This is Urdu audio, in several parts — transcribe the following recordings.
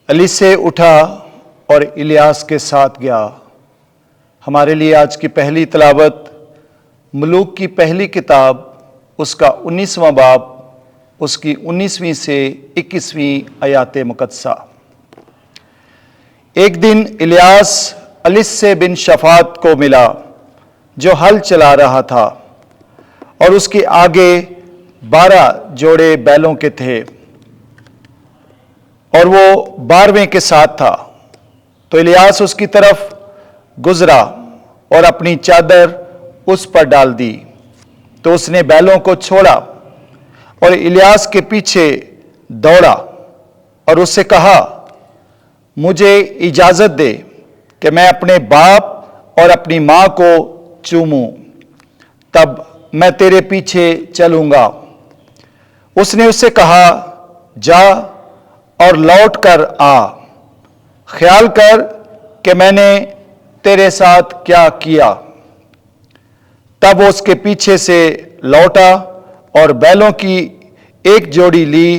علی سے اٹھا اور الیاس کے ساتھ گیا۔ ہمارے لیے آج کی پہلی تلاوت ملوک کی پہلی کتاب اس کا 19واں باب اس کی 19ویں سے 21ویں آیات مقدسہ۔ ایک دن الیاس علیس سے بن شفات کو ملا جو ہل چلا رہا تھا اور اس کے آگے 12 جوڑے بیلوں کے تھے اور وہ 12ویں کے ساتھ تھا۔ تو الیاس اس کی طرف گزرا اور اپنی چادر اس پر ڈال دی، تو اس نے بیلوں کو چھوڑا اور الیاس کے پیچھے دوڑا اور اس سے کہا، مجھے اجازت دے کہ میں اپنے باپ اور اپنی ماں کو چوموں، تب میں تیرے پیچھے چلوں گا۔ اس نے اس سے کہا، جا اور لوٹ کر آ، خیال کر کہ میں نے تیرے ساتھ کیا کیا۔ تب وہ اس کے پیچھے سے لوٹا اور بیلوں کی ایک جوڑی لی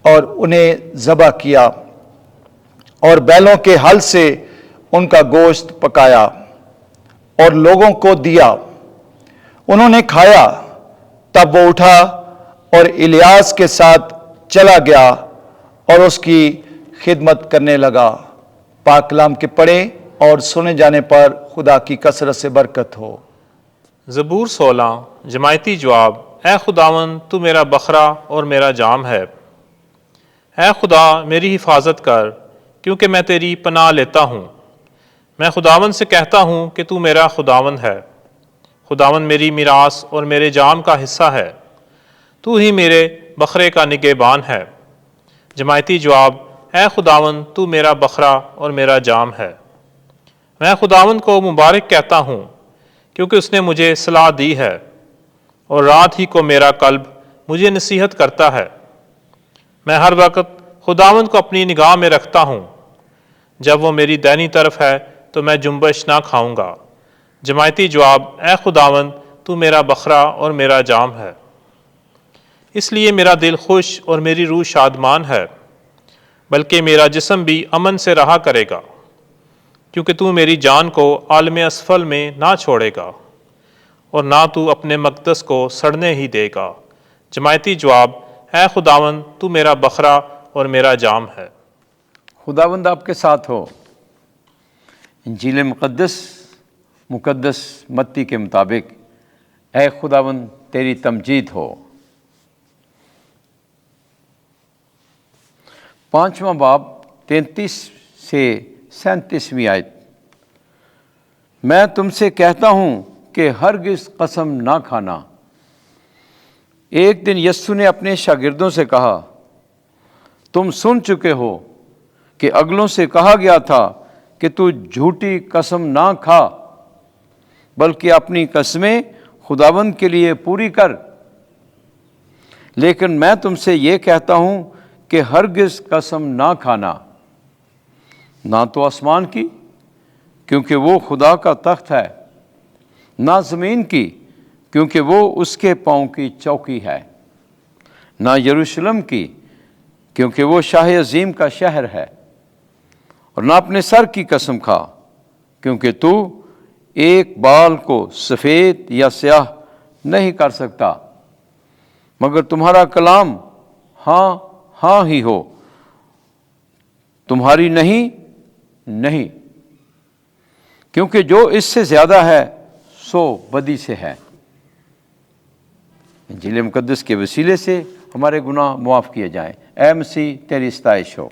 اور انہیں ذبح کیا اور بیلوں کے ہل سے ان کا گوشت پکایا اور لوگوں کو دیا۔ انہوں نے کھایا۔ تب وہ اٹھا اور الیاس کے ساتھ چلا گیا اور اس کی خدمت کرنے لگا۔ پاک کلام کے پڑھیں اور سنے جانے پر خدا کی کثرت سے برکت ہو۔ زبور 16 جماعتی جواب۔ اے خداوند تو میرا بکھرا اور میرا جام ہے۔ اے خدا میری حفاظت کر، کیونکہ میں تیری پناہ لیتا ہوں۔ میں خداوند سے کہتا ہوں کہ تو میرا خداوند ہے۔ خداوند میری میراث اور میرے جام کا حصہ ہے، تو ہی میرے بکھرے کا نگہبان ہے۔ جماعتی جواب۔ اے خداوند تو میرا بکھرا اور میرا جام ہے۔ میں خداوند کو مبارک کہتا ہوں، کیونکہ اس نے مجھے صلاح دی ہے اور رات ہی کو میرا قلب مجھے نصیحت کرتا ہے۔ میں ہر وقت خداوند کو اپنی نگاہ میں رکھتا ہوں۔ جب وہ میری دائنی طرف ہے تو میں جنبش نہ کھاؤں گا۔ جماعتی جواب۔ اے خداوند تو میرا بکھرا اور میرا جام ہے، اس لیے میرا دل خوش اور میری روح شادمان ہے، بلکہ میرا جسم بھی امن سے رہا کرے گا، کیونکہ تو میری جان کو عالم اسفل میں نہ چھوڑے گا اور نہ تو اپنے مقدس کو سڑنے ہی دے گا۔ جماعتی جواب۔ اے خداوند تو میرا بکھرا اور میرا جام ہے۔ خداوند آپ کے ساتھ ہو۔ انجیل مقدس متی کے مطابق اے خداوند تیری تمجید ہو۔ 5واں باب 33 سے 37ویں آیت۔ میں تم سے کہتا ہوں کہ ہرگز قسم نہ کھانا۔ ایک دن یسوع نے اپنے شاگردوں سے کہا، تم سن چکے ہو کہ اگلوں سے کہا گیا تھا کہ تو جھوٹی قسم نہ کھا، بلکہ اپنی قسمیں خداوند کے لیے پوری کر۔ لیکن میں تم سے یہ کہتا ہوں کہ ہرگز قسم نہ کھانا، نہ تو آسمان کی، کیونکہ وہ خدا کا تخت ہے، نہ زمین کی، کیونکہ وہ اس کے پاؤں کی چوکی ہے، نہ یروشلم کی، کیونکہ وہ شاہ عظیم کا شہر ہے، اور نہ اپنے سر کی قسم کھا، کیونکہ تو ایک بال کو سفید یا سیاہ نہیں کر سکتا، مگر تمہارا کلام ہاں ہاں ہی ہو، تمہاری نہیں نہیں، کیونکہ جو اس سے زیادہ ہے سو بدی سے ہے۔ انجیل مقدس کے وسیلے سے ہمارے گناہ معاف کیے جائیں۔ اے مسیح تیری ستائش ہو۔